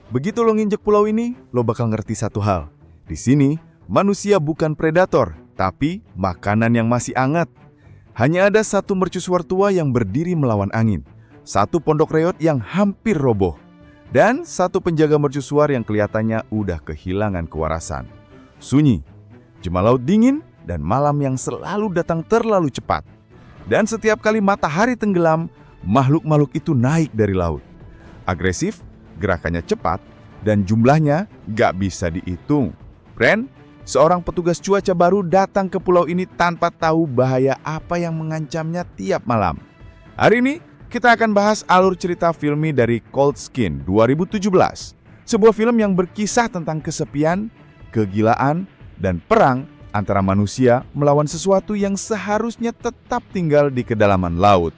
Begitu lo nginjek pulau ini, lo bakal ngerti satu hal. Di sini, manusia bukan predator, tapi makanan yang masih hangat. Hanya ada satu mercusuar tua yang berdiri melawan angin, satu pondok reot yang hampir roboh, dan satu penjaga mercusuar yang kelihatannya udah kehilangan kewarasan. Sunyi, jema laut dingin, dan malam yang selalu datang terlalu cepat. Dan setiap kali matahari tenggelam, makhluk-makhluk itu naik dari laut. Agresif, gerakannya cepat, dan jumlahnya gak bisa dihitung. Friend, seorang petugas cuaca baru datang ke pulau ini tanpa tahu bahaya apa yang mengancamnya tiap malam. Hari ini, kita akan bahas alur cerita filmi dari Cold Skin 2017. Sebuah film yang berkisah tentang kesepian, kegilaan, dan perang antara manusia melawan sesuatu yang seharusnya tetap tinggal di kedalaman laut.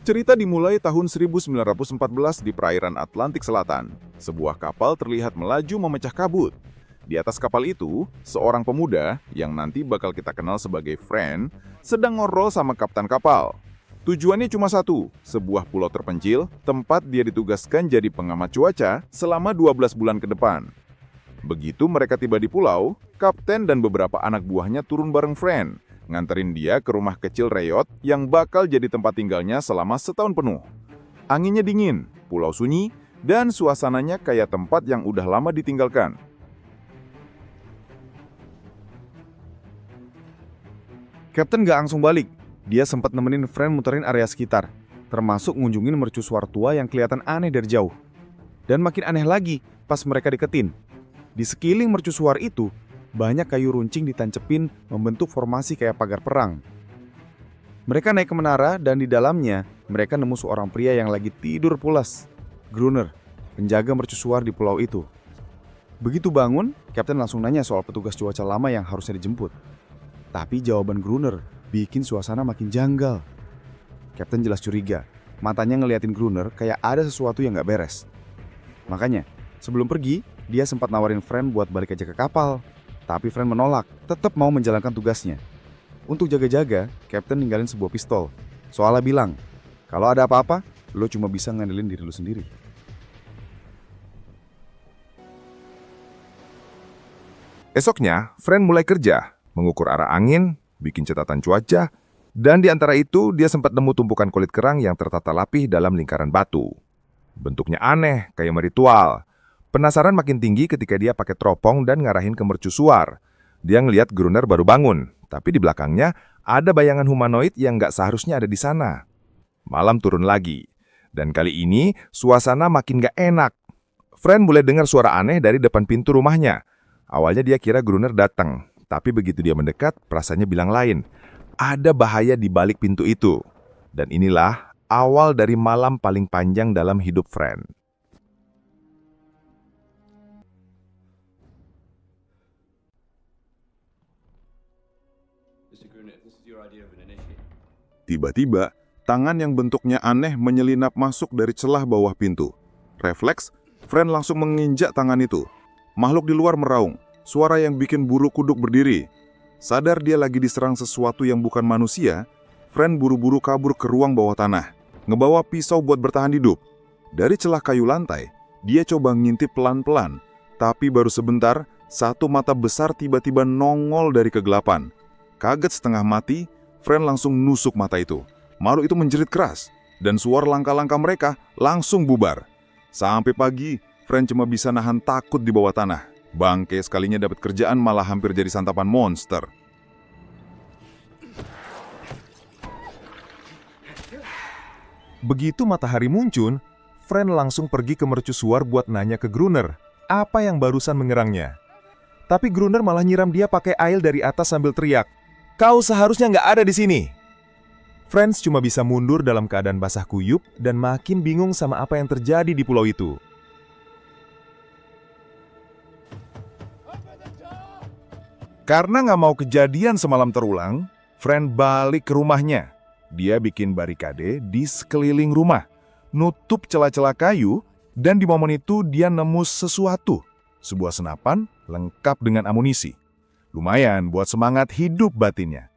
Cerita dimulai tahun 1914 di perairan Atlantik Selatan. Sebuah kapal terlihat melaju memecah kabut. Di atas kapal itu, seorang pemuda yang nanti bakal kita kenal sebagai Friend sedang ngobrol sama kapten kapal. Tujuannya cuma satu, sebuah pulau terpencil, tempat dia ditugaskan jadi pengamat cuaca selama 12 bulan ke depan. Begitu mereka tiba di pulau, kapten dan beberapa anak buahnya turun bareng Friend, nganterin dia ke rumah kecil reot yang bakal jadi tempat tinggalnya selama setahun penuh. Anginnya dingin, pulau sunyi, dan suasananya kayak tempat yang udah lama ditinggalkan. Kapten gak langsung balik. Dia sempat nemenin Friend muterin area sekitar, termasuk ngunjungin mercusuar tua yang kelihatan aneh dari jauh. Dan makin aneh lagi pas mereka deketin. Di sekeliling mercusuar itu, banyak kayu runcing ditancepin membentuk formasi kayak pagar perang. Mereka naik ke menara dan di dalamnya mereka nemu seorang pria yang lagi tidur pulas. Gruner, penjaga mercusuar di pulau itu. Begitu bangun, Kapten langsung nanya soal petugas cuaca lama yang harusnya dijemput. Tapi jawaban Gruner bikin suasana makin janggal. Kapten jelas curiga, matanya ngeliatin Gruner kayak ada sesuatu yang gak beres. Makanya, sebelum pergi, dia sempat nawarin Friend buat balik aja ke kapal. Tapi Friend menolak, tetap mau menjalankan tugasnya. Untuk jaga-jaga, Kapten ninggalin sebuah pistol. Soalnya bilang, kalau ada apa-apa, lo cuma bisa ngandelin diri lo sendiri. Esoknya, Friend mulai kerja, mengukur arah angin, bikin catatan cuaca, dan di antara itu dia sempat nemu tumpukan kulit kerang yang tertata rapih dalam lingkaran batu. Bentuknya aneh, kayak meritual. Penasaran makin tinggi ketika dia pakai teropong dan ngarahin ke mercusuar. Dia ngelihat Gruner baru bangun, tapi di belakangnya ada bayangan humanoid yang nggak seharusnya ada di sana. Malam turun lagi, dan kali ini suasana makin nggak enak. Friend mulai dengar suara aneh dari depan pintu rumahnya. Awalnya dia kira Gruner datang, tapi begitu dia mendekat, perasaannya bilang lain. Ada bahaya di balik pintu itu. Dan inilah awal dari malam paling panjang dalam hidup Friend. Tiba-tiba, tangan yang bentuknya aneh menyelinap masuk dari celah bawah pintu. Refleks, Friend langsung menginjak tangan itu. Makhluk di luar meraung, suara yang bikin bulu kuduk berdiri. Sadar dia lagi diserang sesuatu yang bukan manusia, Friend buru-buru kabur ke ruang bawah tanah, ngebawa pisau buat bertahan hidup. Dari celah kayu lantai, dia coba ngintip pelan-pelan, tapi baru sebentar, satu mata besar tiba-tiba nongol dari kegelapan. Kaget setengah mati, Friend langsung nusuk mata itu. Makhluk itu menjerit keras, dan suara langkah-langkah mereka langsung bubar. Sampai pagi, Friend cuma bisa nahan takut di bawah tanah. Bangke sekalinya dapat kerjaan malah hampir jadi santapan monster. Begitu matahari muncul, Friend langsung pergi ke mercusuar buat nanya ke Gruner apa yang barusan mengerangnya. Tapi Gruner malah nyiram dia pakai air dari atas sambil teriak, "Kau seharusnya nggak ada di sini." Friends cuma bisa mundur dalam keadaan basah kuyup dan makin bingung sama apa yang terjadi di pulau itu. Karena nggak mau kejadian semalam terulang, Friend balik ke rumahnya. Dia bikin barikade di sekeliling rumah, nutup celah-celah kayu, dan di momen itu dia nemu sesuatu. Sebuah senapan lengkap dengan amunisi. Lumayan buat semangat hidup batinnya.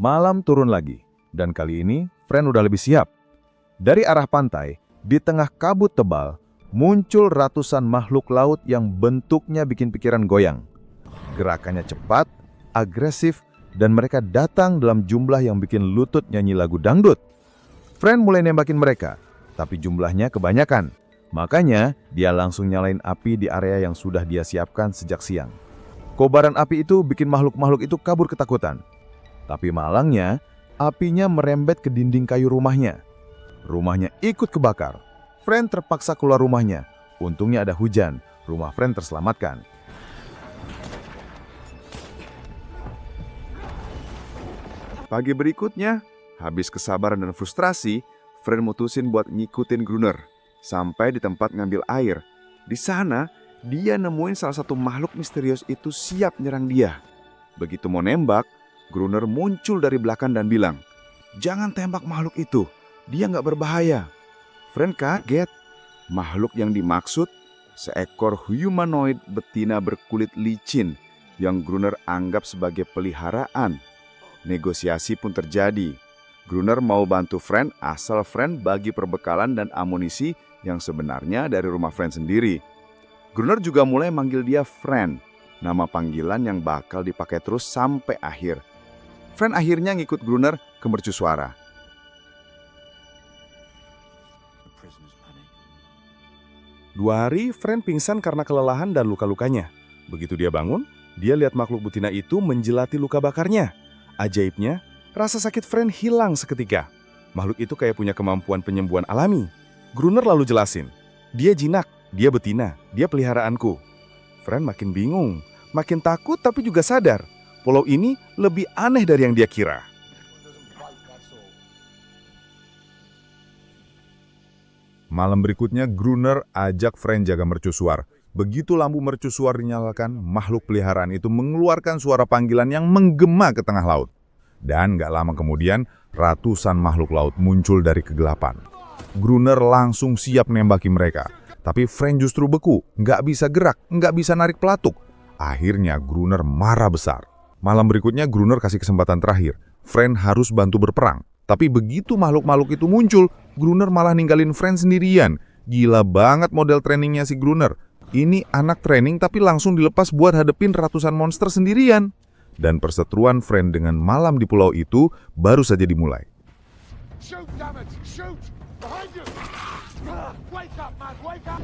Malam turun lagi, dan kali ini Friend udah lebih siap. Dari arah pantai, di tengah kabut tebal, muncul ratusan makhluk laut yang bentuknya bikin pikiran goyang. Gerakannya cepat, agresif, dan mereka datang dalam jumlah yang bikin lutut nyanyi lagu dangdut. Friend mulai nembakin mereka, tapi jumlahnya kebanyakan. Makanya dia langsung nyalain api di area yang sudah dia siapkan sejak siang. Kobaran api itu bikin makhluk-makhluk itu kabur ketakutan. Tapi malangnya, apinya merembet ke dinding kayu rumahnya. Rumahnya ikut kebakar. Friend terpaksa keluar rumahnya. Untungnya ada hujan, rumah Friend terselamatkan. Pagi berikutnya, habis kesabaran dan frustrasi, Friend mutusin buat ngikutin Gruner sampai di tempat ngambil air. Di sana, dia nemuin salah satu makhluk misterius itu siap nyerang dia. Begitu mau nembak, Gruner muncul dari belakang dan bilang, "Jangan tembak makhluk itu, dia nggak berbahaya." Friend kaget. Makhluk yang dimaksud seekor humanoid betina berkulit licin yang Gruner anggap sebagai peliharaan. Negosiasi pun terjadi. Gruner mau bantu Friend asal Friend bagi perbekalan dan amunisi yang sebenarnya dari rumah Friend sendiri. Gruner juga mulai manggil dia Friend, nama panggilan yang bakal dipakai terus sampai akhir. Friend akhirnya ngikut Gruner ke mercusuara. 2 hari, Friend pingsan karena kelelahan dan luka-lukanya. Begitu dia bangun, dia lihat makhluk betina itu menjelati luka bakarnya. Ajaibnya, rasa sakit Friend hilang seketika. Makhluk itu kayak punya kemampuan penyembuhan alami. Gruner lalu jelasin, dia jinak, dia betina, dia peliharaanku. Friend makin bingung, makin takut tapi juga sadar. Pulau ini lebih aneh dari yang dia kira. Malam berikutnya, Gruner ajak Friend jaga mercusuar. Begitu lampu mercusuar dinyalakan, makhluk peliharaan itu mengeluarkan suara panggilan yang menggema ke tengah laut. Dan gak lama kemudian, ratusan makhluk laut muncul dari kegelapan. Gruner langsung siap nembaki mereka. Tapi Friend justru beku, gak bisa gerak, gak bisa narik pelatuk. Akhirnya Gruner marah besar. Malam berikutnya Gruner kasih kesempatan terakhir. Friend harus bantu berperang. Tapi begitu makhluk-makhluk itu muncul, Gruner malah ninggalin Friend sendirian. Gila banget model trainingnya si Gruner. Ini anak training tapi langsung dilepas buat hadepin ratusan monster sendirian. Dan perseteruan Friend dengan malam di pulau itu baru saja dimulai.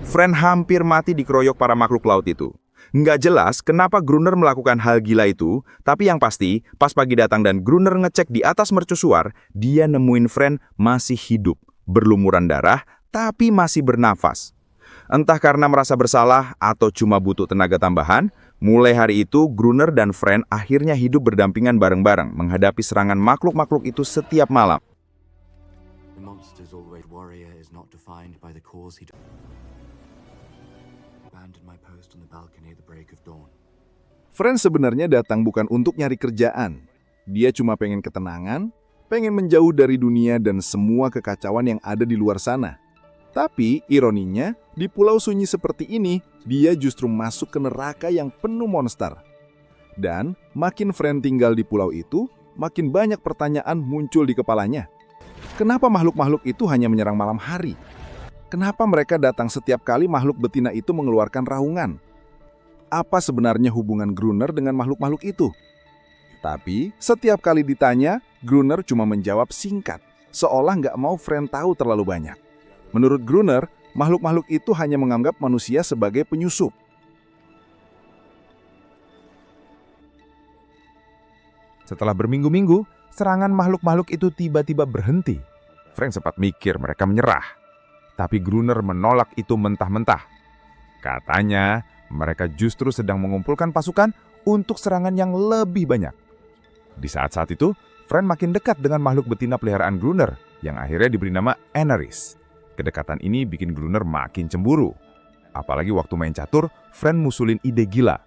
Friend hampir mati dikeroyok para makhluk laut itu. Nggak jelas kenapa Gruner melakukan hal gila itu, tapi yang pasti, pas pagi datang dan Gruner ngecek di atas mercusuar, dia nemuin Friend masih hidup, berlumuran darah, tapi masih bernafas. Entah karena merasa bersalah atau cuma butuh tenaga tambahan, mulai hari itu Gruner dan Friend akhirnya hidup berdampingan bareng-bareng menghadapi serangan makhluk-makhluk itu setiap malam. The monster's always warrior is not defined by the cause he abandoned my post on the balcony at the break of dawn. Friend sebenarnya datang bukan untuk nyari kerjaan. Dia cuma pengen ketenangan, pengen menjauh dari dunia dan semua kekacauan yang ada di luar sana. Tapi ironinya, di pulau sunyi seperti ini, dia justru masuk ke neraka yang penuh monster. Dan makin Friend tinggal di pulau itu, makin banyak pertanyaan muncul di kepalanya. Kenapa makhluk-makhluk itu hanya menyerang malam hari? Kenapa mereka datang setiap kali makhluk betina itu mengeluarkan raungan? Apa sebenarnya hubungan Gruner dengan makhluk-makhluk itu? Tapi setiap kali ditanya, Gruner cuma menjawab singkat, seolah nggak mau Friend tahu terlalu banyak. Menurut Gruner, makhluk-makhluk itu hanya menganggap manusia sebagai penyusup. Setelah berminggu-minggu, serangan makhluk-makhluk itu tiba-tiba berhenti. Friend sempat mikir mereka menyerah. Tapi Gruner menolak itu mentah-mentah. Katanya, mereka justru sedang mengumpulkan pasukan untuk serangan yang lebih banyak. Di saat-saat itu, Friend makin dekat dengan makhluk betina peliharaan Gruner, yang akhirnya diberi nama Eneris. Kedekatan ini bikin Gruner makin cemburu. Apalagi waktu main catur, Friend musulin ide gila.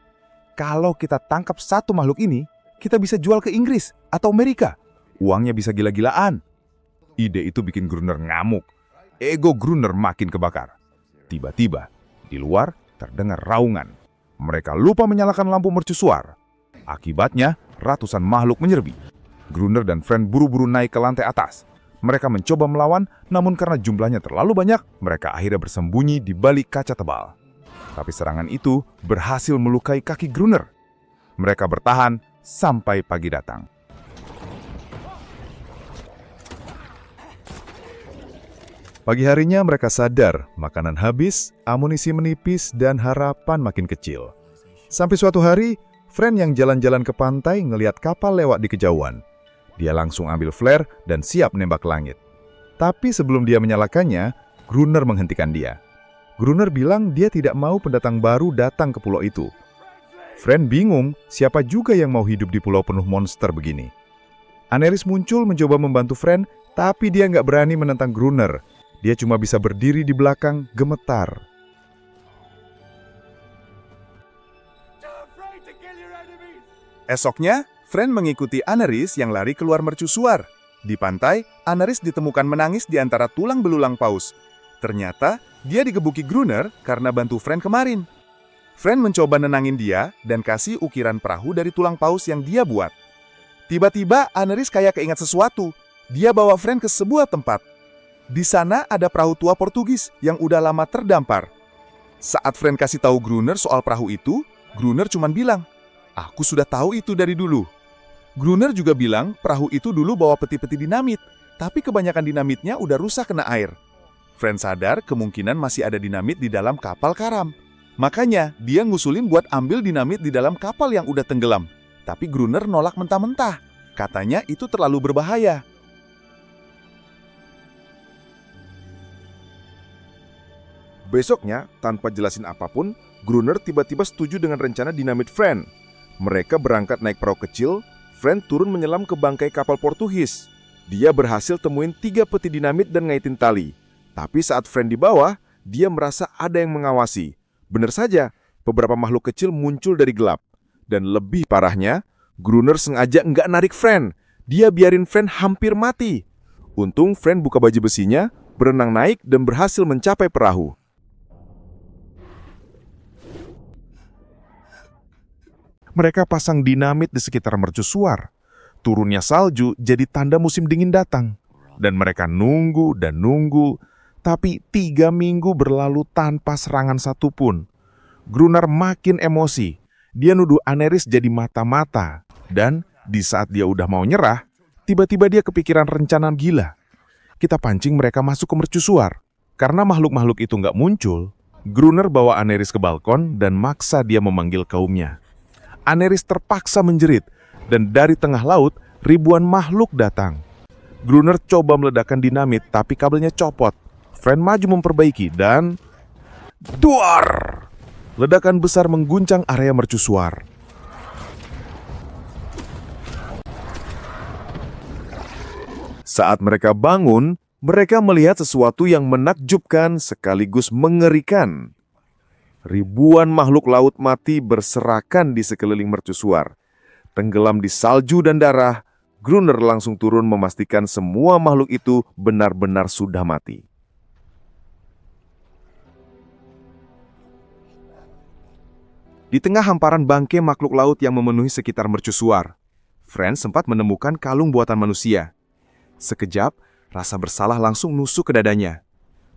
Kalau kita tangkap satu makhluk ini, kita bisa jual ke Inggris atau Amerika. Uangnya bisa gila-gilaan. Ide itu bikin Gruner ngamuk. Ego Gruner makin kebakar. Tiba-tiba, di luar terdengar raungan. Mereka lupa menyalakan lampu mercusuar. Akibatnya, ratusan makhluk menyerbu. Gruner dan Friend buru-buru naik ke lantai atas. Mereka mencoba melawan, namun karena jumlahnya terlalu banyak, mereka akhirnya bersembunyi di balik kaca tebal. Tapi serangan itu berhasil melukai kaki Gruner. Mereka bertahan sampai pagi datang. Pagi harinya mereka sadar, makanan habis, amunisi menipis, dan harapan makin kecil. Sampai suatu hari, Friend yang jalan-jalan ke pantai ngelihat kapal lewat di kejauhan. Dia langsung ambil flare dan siap nembak ke langit. Tapi sebelum dia menyalakannya, Gruner menghentikan dia. Gruner bilang dia tidak mau pendatang baru datang ke pulau itu. Friend bingung siapa juga yang mau hidup di pulau penuh monster begini. Aneris muncul mencoba membantu Friend, tapi dia nggak berani menentang Gruner. Dia cuma bisa berdiri di belakang, gemetar. Esoknya, Friend mengikuti Aneris yang lari keluar mercusuar. Di pantai, Aneris ditemukan menangis di antara tulang belulang paus. Ternyata, dia digebuki Gruner karena bantu Friend kemarin. Friend mencoba nenangin dia dan kasih ukiran perahu dari tulang paus yang dia buat. Tiba-tiba, Aneris kayak keingat sesuatu. Dia bawa Friend ke sebuah tempat. Di sana ada perahu tua Portugis yang udah lama terdampar. Saat Friend kasih tahu Gruner soal perahu itu, Gruner cuma bilang, "Aku sudah tahu itu dari dulu." Gruner juga bilang perahu itu dulu bawa peti-peti dinamit, tapi kebanyakan dinamitnya udah rusak kena air. Friend sadar kemungkinan masih ada dinamit di dalam kapal karam. Makanya dia ngusulin buat ambil dinamit di dalam kapal yang udah tenggelam. Tapi Gruner nolak mentah-mentah. Katanya itu terlalu berbahaya. Besoknya, tanpa jelasin apapun, Gruner tiba-tiba setuju dengan rencana dinamit Friend. Mereka berangkat naik perahu kecil. Friend turun menyelam ke bangkai kapal Portugis. Dia berhasil temuin 3 peti dinamit dan ngaitin tali. Tapi saat Friend di bawah, dia merasa ada yang mengawasi. Benar saja, beberapa makhluk kecil muncul dari gelap. Dan lebih parahnya, Gruner sengaja nggak narik Friend. Dia biarin Friend hampir mati. Untung Friend buka baju besinya, berenang naik dan berhasil mencapai perahu. Mereka pasang dinamit di sekitar mercusuar. Turunnya salju jadi tanda musim dingin datang. Dan mereka nunggu dan nunggu. Tapi 3 minggu berlalu tanpa serangan satupun. Gruner makin emosi. Dia nuduh Aneris jadi mata-mata. Dan di saat dia udah mau nyerah, tiba-tiba dia kepikiran rencana gila. Kita pancing mereka masuk ke mercusuar. Karena makhluk-makhluk itu nggak muncul, Gruner bawa Aneris ke balkon dan maksa dia memanggil kaumnya. Aneris terpaksa menjerit, dan dari tengah laut, ribuan makhluk datang. Gruner coba meledakkan dinamit, tapi kabelnya copot. Friend maju memperbaiki, dan... duar! Ledakan besar mengguncang area mercusuar. Saat mereka bangun, mereka melihat sesuatu yang menakjubkan sekaligus mengerikan. Ribuan makhluk laut mati berserakan di sekeliling mercusuar. Tenggelam di salju dan darah, Gruner langsung turun memastikan semua makhluk itu benar-benar sudah mati. Di tengah hamparan bangkai makhluk laut yang memenuhi sekitar mercusuar, Friend sempat menemukan kalung buatan manusia. Sekejap, rasa bersalah langsung nusuk ke dadanya.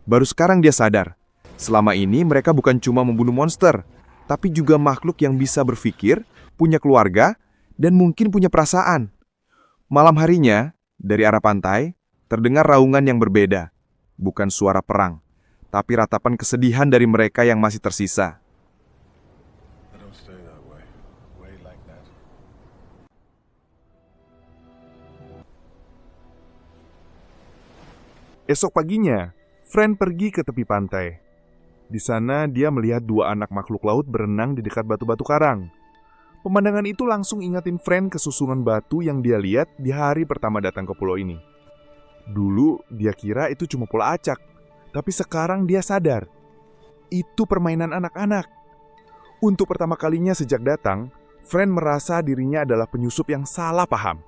Baru sekarang dia sadar. Selama ini mereka bukan cuma membunuh monster, tapi juga makhluk yang bisa berpikir, punya keluarga, dan mungkin punya perasaan. Malam harinya, dari arah pantai, terdengar raungan yang berbeda. Bukan suara perang, tapi ratapan kesedihan dari mereka yang masih tersisa. Esok paginya, Friend pergi ke tepi pantai. Di sana dia melihat 2 anak makhluk laut berenang di dekat batu-batu karang. Pemandangan itu langsung ingatin Friend kesusunan batu yang dia lihat di hari pertama datang ke pulau ini. Dulu dia kira itu cuma pola acak, tapi sekarang dia sadar. Itu permainan anak-anak. Untuk pertama kalinya sejak datang, Friend merasa dirinya adalah penyusup yang salah paham.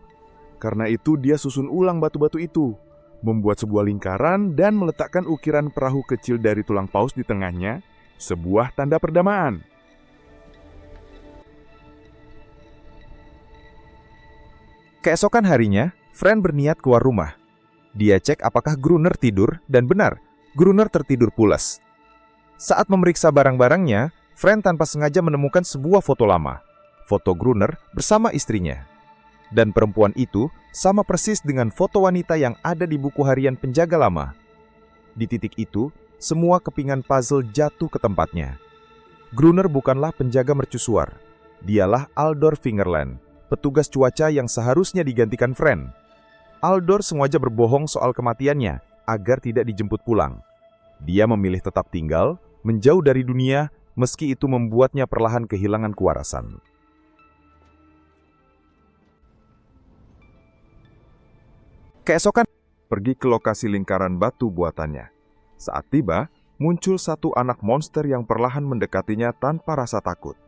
Karena itu dia susun ulang batu-batu itu, membuat sebuah lingkaran dan meletakkan ukiran perahu kecil dari tulang paus di tengahnya, sebuah tanda perdamaan. Keesokan harinya, Fran berniat keluar rumah. Dia cek apakah Gruner tidur, dan benar, Gruner tertidur pulas. Saat memeriksa barang-barangnya, Fran tanpa sengaja menemukan sebuah foto lama. Foto Gruner bersama istrinya. Dan perempuan itu sama persis dengan foto wanita yang ada di buku harian penjaga lama. Di titik itu, semua kepingan puzzle jatuh ke tempatnya. Gruner bukanlah penjaga mercusuar. Dialah Aldor Fingerland, petugas cuaca yang seharusnya digantikan Fran. Aldor sengaja berbohong soal kematiannya agar tidak dijemput pulang. Dia memilih tetap tinggal, menjauh dari dunia, meski itu membuatnya perlahan kehilangan kewarasan. Keesokan, Pergi ke lokasi lingkaran batu buatannya. Saat tiba, muncul satu anak monster yang perlahan mendekatinya tanpa rasa takut.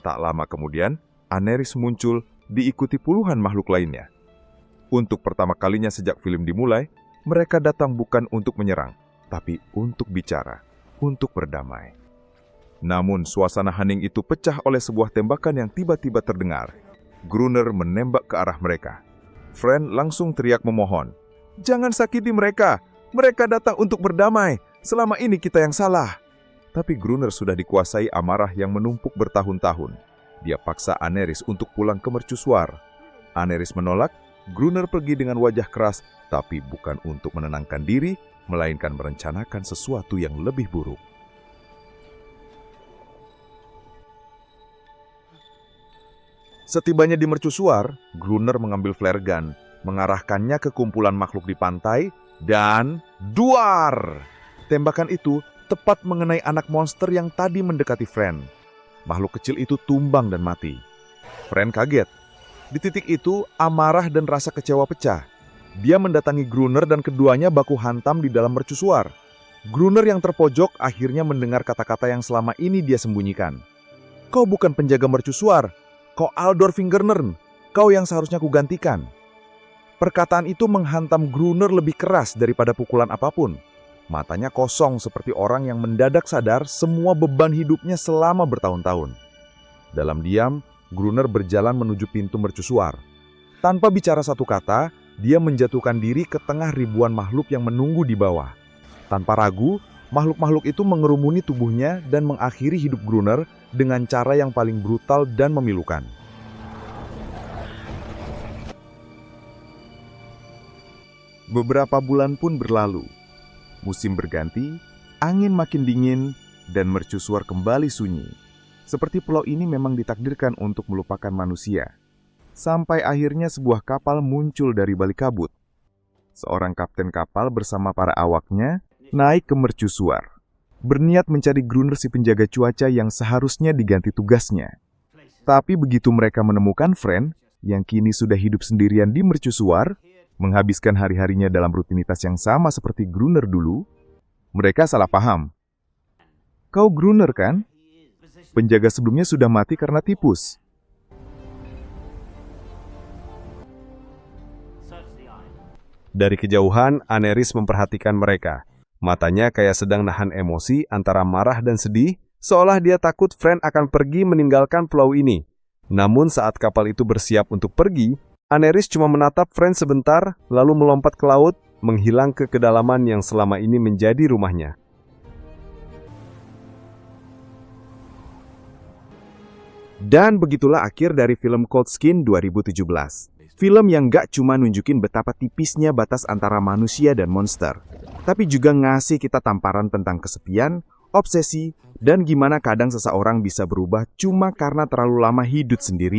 Tak lama kemudian, Aneris muncul diikuti puluhan makhluk lainnya. Untuk pertama kalinya sejak film dimulai, mereka datang bukan untuk menyerang, tapi untuk bicara, untuk berdamai. Namun suasana hening itu pecah oleh sebuah tembakan yang tiba-tiba terdengar. Gruner menembak ke arah mereka. Fran langsung teriak memohon, "Jangan sakiti mereka! Mereka datang untuk berdamai! Selama ini kita yang salah!" Tapi Gruner sudah dikuasai amarah yang menumpuk bertahun-tahun. Dia paksa Aneris untuk pulang ke mercusuar. Aneris menolak. Gruner pergi dengan wajah keras, tapi bukan untuk menenangkan diri, melainkan merencanakan sesuatu yang lebih buruk. setibanya di mercusuar, Gruner mengambil flare gun, mengarahkannya ke kumpulan makhluk di pantai, dan duar! Tembakan itu tepat mengenai anak monster yang tadi mendekati Fran. Makhluk kecil itu tumbang dan mati. Fran kaget. Di titik itu, amarah dan rasa kecewa pecah. Dia mendatangi Gruner dan keduanya baku hantam di dalam mercusuar. Gruner yang terpojok akhirnya mendengar kata-kata yang selama ini dia sembunyikan. "Kau bukan penjaga mercusuar. Kau Aldor Fingernern. Kau yang seharusnya kugantikan." Perkataan itu menghantam Gruner lebih keras daripada pukulan apapun. Matanya kosong seperti orang yang mendadak sadar semua beban hidupnya selama bertahun-tahun. Dalam diam, Gruner berjalan menuju pintu mercusuar. Tanpa bicara satu kata, dia menjatuhkan diri ke tengah ribuan makhluk yang menunggu di bawah. Tanpa ragu, makhluk-makhluk itu mengerumuni tubuhnya dan mengakhiri hidup Gruner dengan cara yang paling brutal dan memilukan. Beberapa bulan pun berlalu. Musim berganti, angin makin dingin, dan mercusuar kembali sunyi. Seperti pulau ini memang ditakdirkan untuk melupakan manusia. Sampai akhirnya sebuah kapal muncul dari balik kabut. Seorang kapten kapal bersama para awaknya naik ke mercusuar. Berniat mencari Gruner si penjaga cuaca yang seharusnya diganti tugasnya. Tapi begitu mereka menemukan Fran, yang kini sudah hidup sendirian di mercusuar, menghabiskan hari-harinya dalam rutinitas yang sama seperti Gruner dulu, mereka salah paham. "Kau Gruner kan? Penjaga sebelumnya sudah mati karena tipus." Dari kejauhan, Aneris memperhatikan mereka. Matanya kayak sedang nahan emosi antara marah dan sedih, seolah dia takut Fran akan pergi meninggalkan pulau ini. Namun saat kapal itu bersiap untuk pergi, Aneris cuma menatap Fran sebentar, lalu melompat ke laut, menghilang ke kedalaman yang selama ini menjadi rumahnya. Dan begitulah akhir dari film Cold Skin 2017. Film yang gak cuma nunjukin betapa tipisnya batas antara manusia dan monster, tapi juga ngasih kita tamparan tentang kesepian, obsesi, dan gimana kadang seseorang bisa berubah cuma karena terlalu lama hidup sendiri.